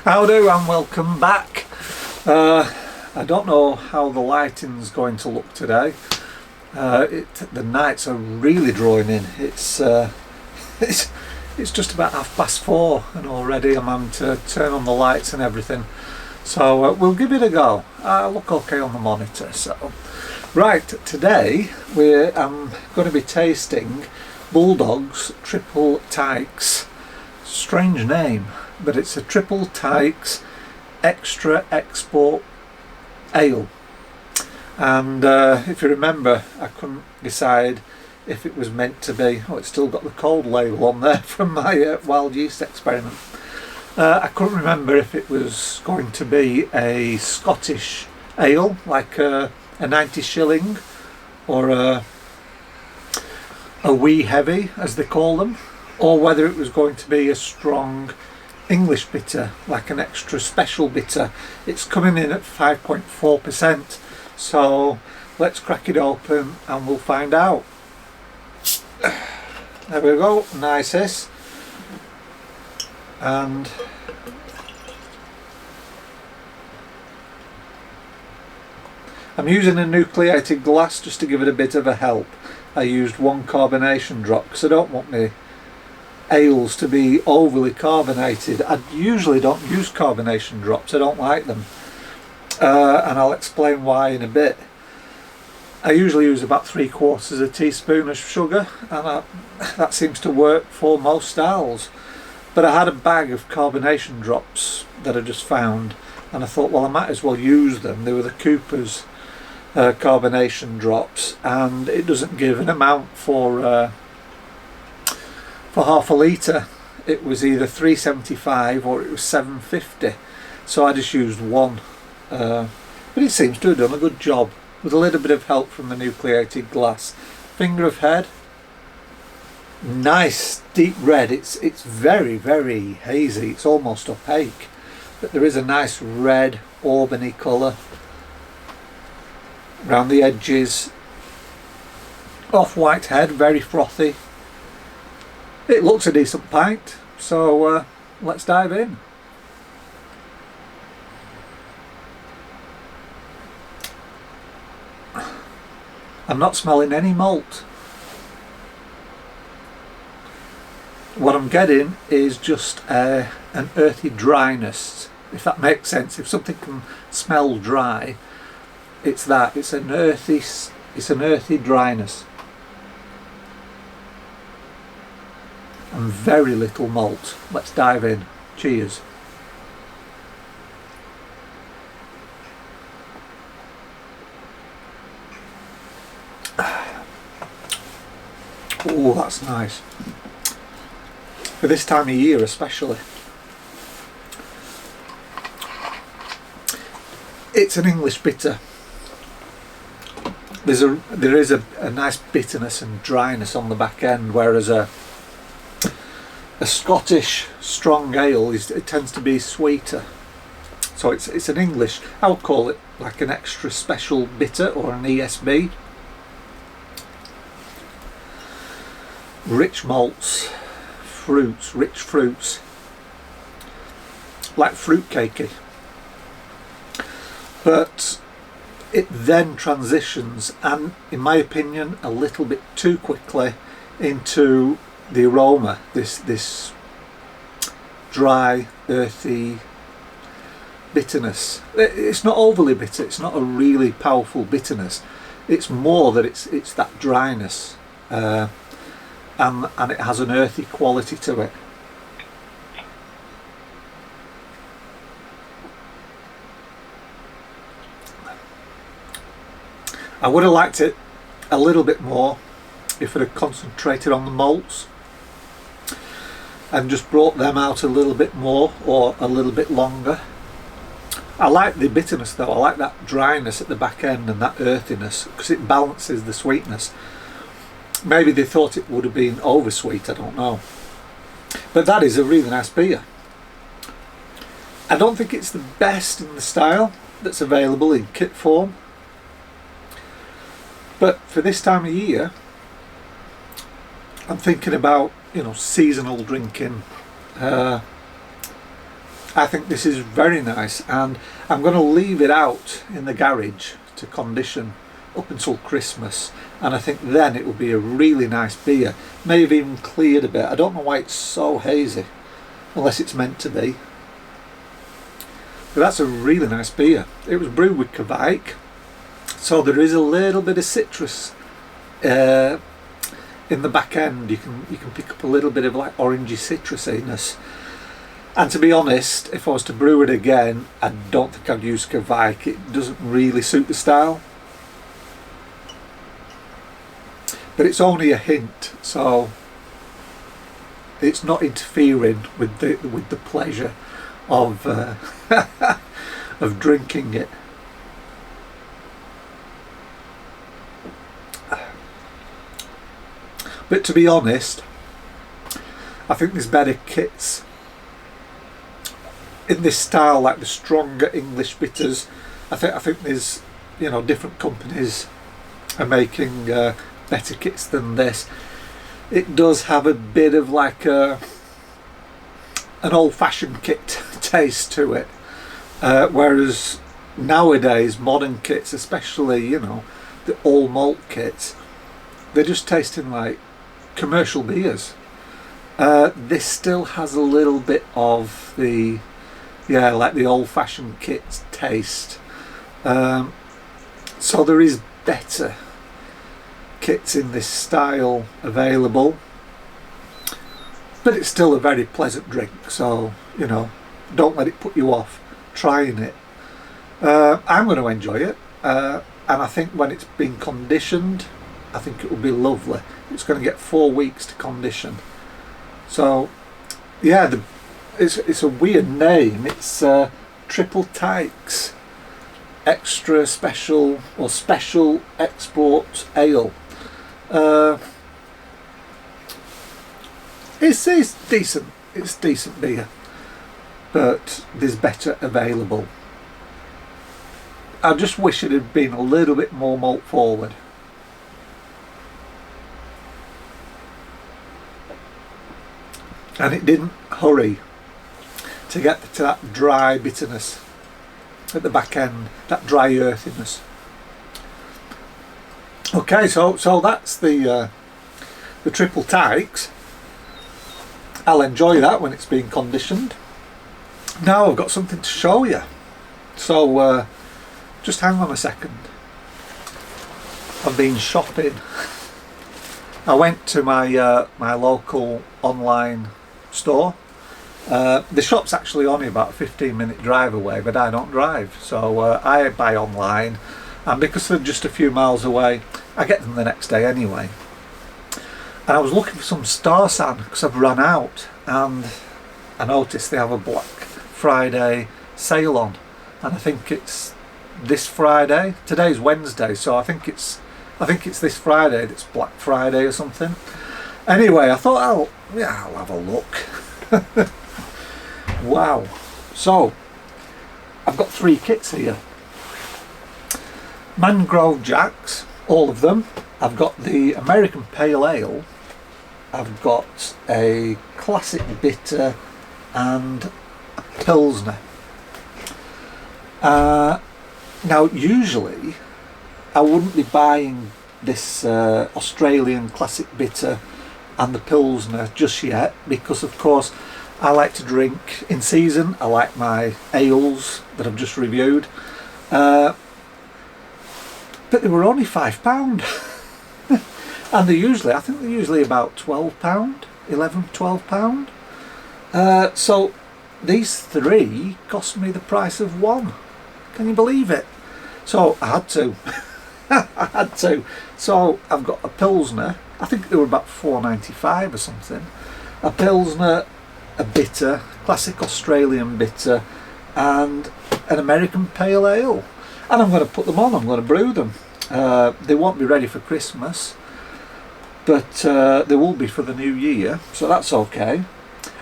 Howdy and welcome back. I don't know how the lighting's going to look today. The nights are really drawing in. It's just about 4:30 and already I'm having to turn on the lights and everything. So we'll give it a go. I look okay on the monitor. So right, today I'm going to be tasting Bulldogs Triple Tykes. Strange name, but it's a Triple Tykes extra export ale. And if you remember, I couldn't decide if it was meant to be. Oh, it's still got the cold label on there from my wild yeast experiment. I couldn't remember if it was going to be a Scottish ale, like a 90 shilling, or a wee heavy, as they call them, or whether it was going to be a strong English bitter, like an extra special bitter. It's coming in at 5.4%, so let's crack it open and we'll find out. There we go, nice this. And I'm using a nucleated glass just to give it a bit of a help. I used one carbonation drop because I don't want my ales to be overly carbonated. I usually don't use carbonation drops, I don't like them, and I'll explain why in a bit. I usually use about 3/4 teaspoon of sugar, and that seems to work for most styles. But I had a bag of carbonation drops that I just found, and I thought, well, I might as well use them. They were the Cooper's carbonation drops, and it doesn't give an amount for half a litre. It was either 375 or it was 750, so I just used one, but it seems to have done a good job with a little bit of help from the nucleated glass. Finger of head, nice deep red. It's very, very hazy, it's almost opaque, but there is a nice red auburny colour around the edges. Off-white head, very frothy. It looks a decent pint, so let's dive in. I'm not smelling any malt. What I'm getting is just an earthy dryness, if that makes sense. If something can smell dry, it's that. It's an earthy dryness. And very little malt. Let's dive in. Cheers. Oh, that's nice. For this time of year especially. It's an English bitter. There is a nice bitterness and dryness on the back end, whereas a Scottish strong ale it tends to be sweeter. So it's an English, I would call it like an extra special bitter or an ESB. Rich malts, fruits, rich fruits, like fruit cakey. But it then transitions, and in my opinion a little bit too quickly, into the aroma, this dry, earthy bitterness. It's not overly bitter, it's not a really powerful bitterness, it's more that it's that dryness, and it has an earthy quality to it. I would have liked it a little bit more if it had concentrated on the malts and just brought them out a little bit more or a little bit longer. I like the bitterness though, I like that dryness at the back end and that earthiness, because it balances the sweetness. Maybe they thought it would have been over sweet, I don't know. But that is a really nice beer. I don't think it's the best in the style that's available in kit form, but for this time of year I'm thinking about, you know, seasonal drinking. I think this is very nice, and I'm going to leave it out in the garage to condition up until Christmas, and I think then it will be a really nice beer. May have even cleared a bit. I don't know why it's so hazy, unless it's meant to be. But that's a really nice beer. It was brewed with Kvike, so there is a little bit of citrus in the back end. You can pick up a little bit of like orangey citrusiness. And to be honest, if I was to brew it again, I don't think I'd use Kvike. It doesn't really suit the style. But it's only a hint, so it's not interfering with the pleasure of of drinking it. But to be honest, I think there's better kits in this style, like the stronger English bitters. I think there's, you know, different companies are making better kits than this. It does have a bit of like an old-fashioned kit taste to it, whereas nowadays modern kits, especially, you know, the all malt kits, they're just tasting like commercial beers. This still has a little bit of the, yeah, like the old-fashioned kit taste. So there is better kits in this style available, but it's still a very pleasant drink, so, you know, don't let it put you off trying it. I'm going to enjoy it, and I think when it's been conditioned, I think it will be lovely. It's going to get 4 weeks to condition, so yeah, it's a weird name. It's Triple Tykes Extra Special or Special Export Ale. It's decent. It's decent beer, but there's better available. I just wish it had been a little bit more malt forward. And it didn't hurry to get to that dry bitterness at the back end, that dry earthiness. Okay, so that's the Triple Tykes. I'll enjoy that when it's been conditioned. Now I've got something to show you, so just hang on a second. I've been shopping. I went to my my local online store. The shop's actually only about a 15-minute drive away, but I don't drive, so I buy online, and because they're just a few miles away, I get them the next day anyway. And I was looking for some Star San because I've run out, and I noticed they have a Black Friday sale on, and I think it's this Friday. Today's Wednesday, so I think it's this Friday that's Black Friday or something. Anyway, I thought I'll have a look. Wow, so I've got 3 kits here. Mangrove Jacks, all of them. I've got the American Pale Ale, I've got a classic bitter and a Pilsner. Now usually I wouldn't be buying this Australian classic bitter and the Pilsner just yet, because of course I like to drink in season. I like my ales that I've just reviewed, but they were only £5. And I think they're usually about £12, £11, £12. So these 3 cost me the price of 1. Can you believe it? So I had to. I had to. So I've got a Pilsner. I think they were about £4.95 or something. A Pilsner, a bitter, classic Australian bitter, and an American Pale Ale. And I'm going to put them on. I'm going to brew them. They won't be ready for Christmas, but they will be for the new year, so that's okay.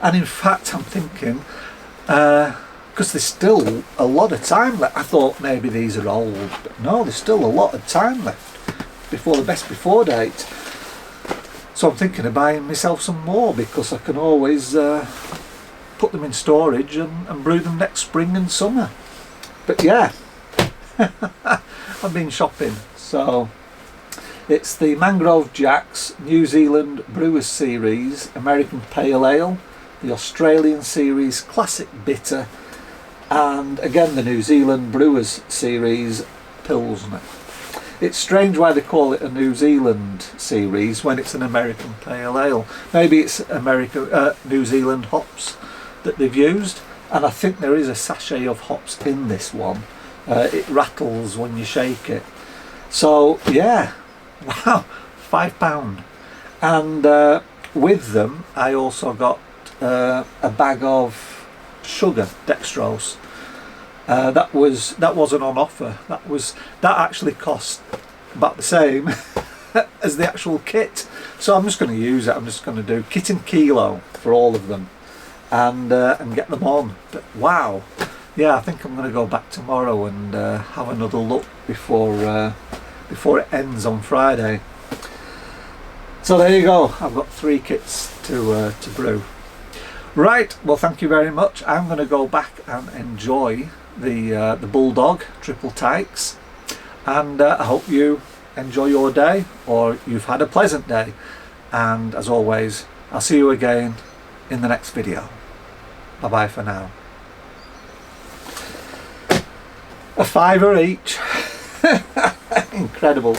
And in fact, I'm thinking, because there's still a lot of time left. I thought maybe these are old, but no, there's still a lot of time left before the best before date. So I'm thinking of buying myself some more, because I can always put them in storage and brew them next spring and summer. But yeah, I've been shopping. So it's the Mangrove Jack's New Zealand Brewers Series American Pale Ale, the Australian Series Classic Bitter, and again the New Zealand Brewers Series Pilsner. It's strange why they call it a New Zealand series when it's an American Pale Ale. Maybe it's New Zealand hops that they've used, and I think there is a sachet of hops in this one. It rattles when you shake it. So yeah, wow, £5. And with them I also got a bag of sugar, dextrose. That wasn't on offer. That actually cost about the same as the actual kit. So I'm just going to use it. I'm just going to do kit and kilo for all of them, and get them on. But wow, yeah, I think I'm going to go back tomorrow and have another look before it ends on Friday. So there you go. I've got 3 kits to brew. Right, well, thank you very much. I'm going to go back and enjoy the Bulldog Triple Tykes, and I hope you enjoy your day, or you've had a pleasant day. And as always, I'll see you again in the next video. Bye bye for now. A £5 each. Incredible.